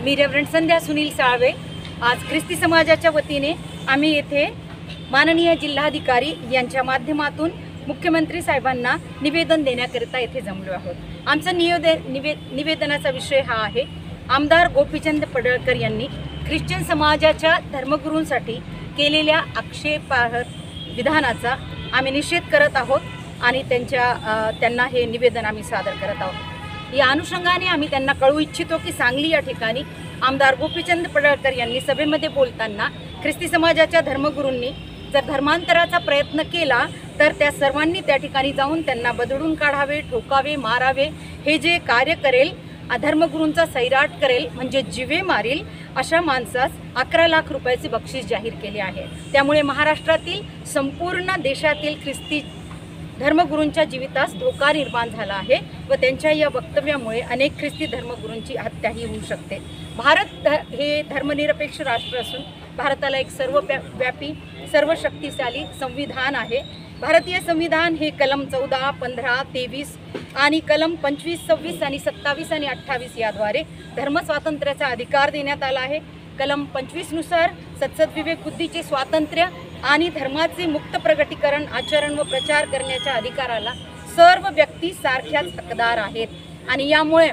मी reverend संध्या सुनील साळवे। आज ख्रिस्ती समाजाच्या वतीने आम्ही येथे माननीय जिल्हाधिकारी यांच्या माध्यमातून मुख्यमंत्री साहेबांना निवेदन देण्याकरिता येथे जमलो आहोत। आमचा निवेदनाचा विषय हा आहे, आमदार गोपीचंद पडळकर यांनी ख्रिश्चन समाजाच्या धर्मगुरूंसाठी केलेल्या आक्षेपार्ह विधानाचा आम्ही निषेध करत आहोत आणि त्यांना हे निवेदन आम्ही सादर करत आहोत। या अनुषंगाने आम्ही त्यांना कळवू इच्छितो की सांगली या ठिकाणी आमदार गोपीचंद पडळकर यांनी सभेमध्ये बोलताना ख्रिस्ती समाजाच्या धर्मगुरूंनी जर धर्मांतराचा प्रयत्न केला तर त्या सर्वांनी त्या ठिकाणी जाऊन त्यांना बदडून काढावे, ठोकावे, मारावे, हे जे कार्य करेल, धर्मगुरूंचा सैराट करेल, म्हणजे जीवे मारील, अशा माणसास 11 लाख रुपयाचे बक्षीस जाहीर केले आहे। त्यामुळे महाराष्ट्रातील संपूर्ण देशातील ख्रिस्ती धर्मगुरूंच्या जीवितास धोका निर्माण झाला आहे व त्यांच्या या वक्तव्यामुळे अनेक ख्रिस्ती धर्मगुरूंची हत्याही होऊ शकते। भारत हे धर्मनिरपेक्ष राष्ट्र असून भारताला एक सर्वव्यापी सर्वशक्तिशाली संविधान आहे। भारतीय संविधान हे कलम 14, 15, 23 आणि कलम 25, 26 आणि 27 आणि 28 याद्वारे धर्मस्वातंत्र्याचा अधिकार देण्यात आला आहे। कलम 25 नुसार सत्सद्विवेक बुद्धीचे स्वातंत्र्य आणि धर्माचे मुक्त प्रगटीकरण, आचरण व प्रचार करण्याच्या अधिकाराला सर्व व्यक्ती सारख्याच हकदार आहेत आणि यामुळे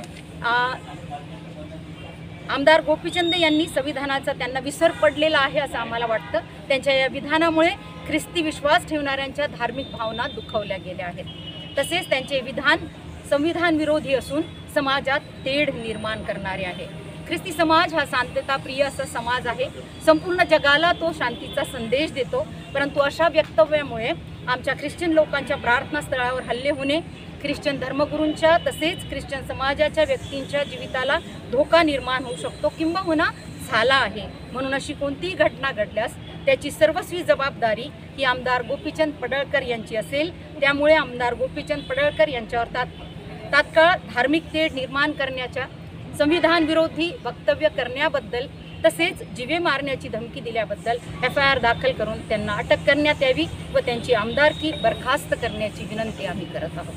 आमदार गोपीचंद यांनी संविधानाचा त्यांना विसर पडलेला आहे असं आम्हाला वाटतं। त्यांच्या या विधानामुळे ख्रिस्ती विश्वास ठेवणाऱ्यांच्या धार्मिक भावना दुखावल्या गेल्या आहेत। तसेच त्यांचे विधान संविधान विरोधी असून समाजात तेढ निर्माण करणारे आहे। ख्रिस्ती समाज हा शांतताप्रिय असा समाज आहे। संपूर्ण जगाला तो शांतीचा संदेश देतो, परंतु अशा वक्तव्यामुळे आमच्या ख्रिश्चन लोकांच्या प्रार्थनास्थळावर हल्ले होणे, ख्रिश्चन धर्मगुरूंच्या तसेच ख्रिश्चन समाजाच्या व्यक्तींच्या जीविताला धोका निर्माण होऊ शकतो किंबहुना झाला आहे। म्हणून अशी कोणतीही घटना घडल्यास त्याची सर्वस्वी जबाबदारी ही आमदार गोपीचंद पडळकर यांची असेल। त्यामुळे आमदार गोपीचंद पडळकर यांच्यावर तात्काळ धार्मिक तेढ निर्माण करण्याच्या, संविधान विरोधी वक्तव्य करण्याबद्दल तसेच जीवे मारण्याची धमकी दिल्याबद्दल FIR दाखल करून त्यांना अटक करण्यात यावी व त्यांची आमदारकी बरखास्त करण्याची विनंती आम्ही करत आहोत।